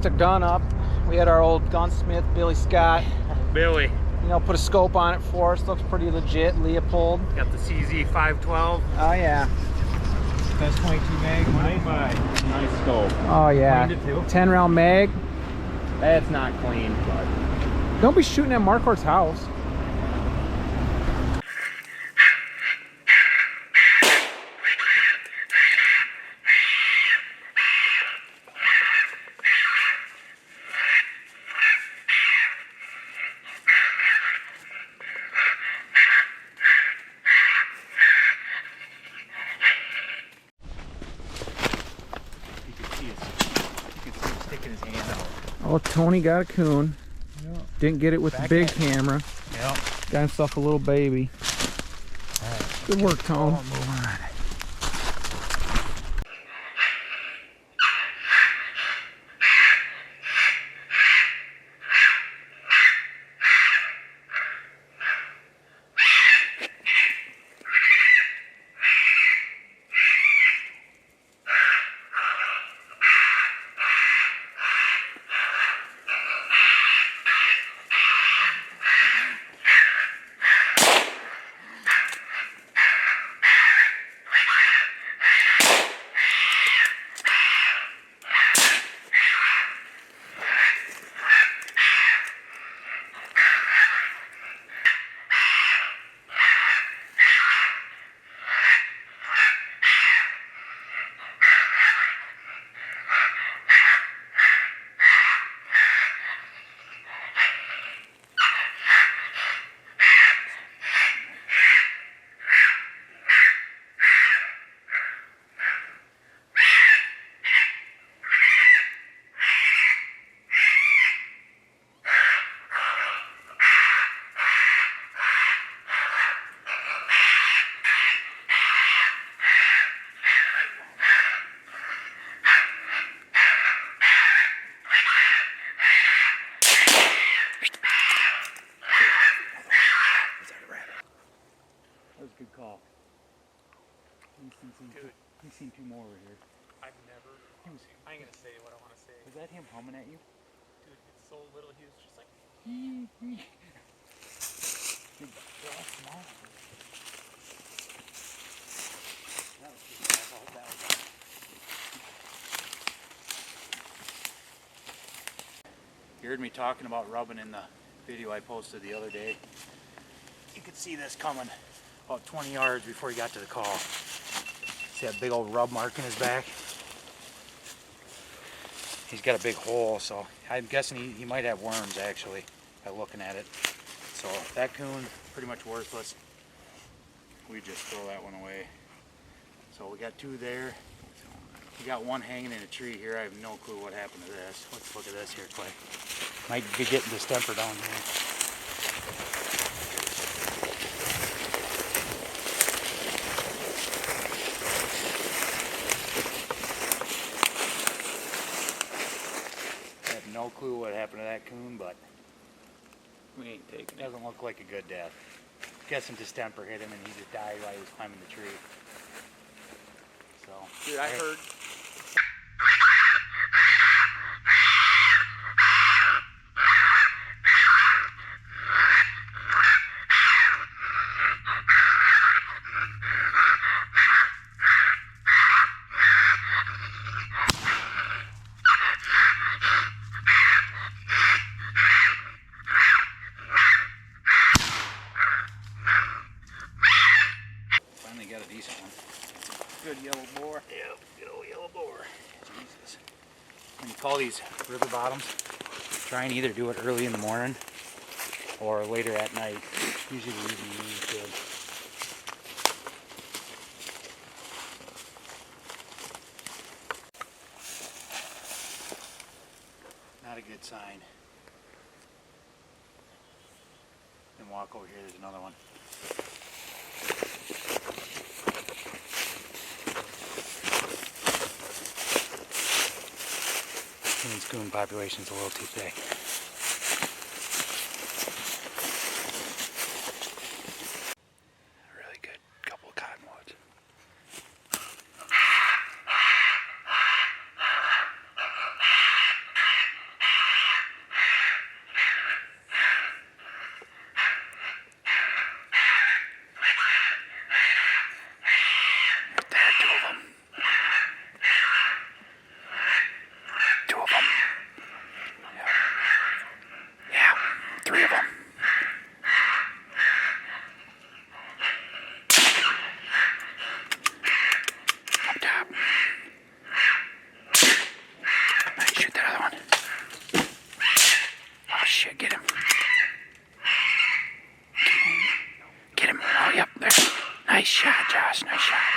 a gun up. We had our old gunsmith, Billy Scott. Billy. You know, put a scope on it for us. Looks pretty legit. Leopold. Got the CZ 512. Oh, yeah. That's 22 mag. Nice scope. Oh, yeah. 10 round mag. That's not clean, but. Don't be shooting at Marquardt's house. Oh, Tony got a coon. Yeah. Didn't get it with the big camera. Yep. Got himself a little baby. Good work, Tone. Good call. He's seen two more over here. I've never. I ain't gonna say what I want to say. Was that him humming at you? Dude, it's so little. He was just like. Dude, they're all small. You heard me talking about rubbing in the video I posted the other day. You could see this coming about 20 yards before he got to the call. See that big old rub mark in his back? He's got a big hole, so I'm guessing he might have worms actually by looking at it. So that coon, pretty much worthless. We just throw that one away. So we got two there. We got one hanging in a tree here. I have no clue what happened to this. Let's look at this here, Clay. Might be getting distemper down here. I have no clue what happened to that coon, but We ain't taking it. doesn't look like a good death. Guessing distemper hit him and he just died while he was climbing the tree. So, Dude, I heard. finally got a decent one. Good yellow boar. Yep, good old yellow boar. Jesus. When you call these river bottoms, try and either do it early in the morning or later at night. Usually the evening is good. Not a good sign. Then walk over here, there's another one. This coon population is a little too big. A really good couple of cottonwoods. Nice shot, Josh. Nice shot.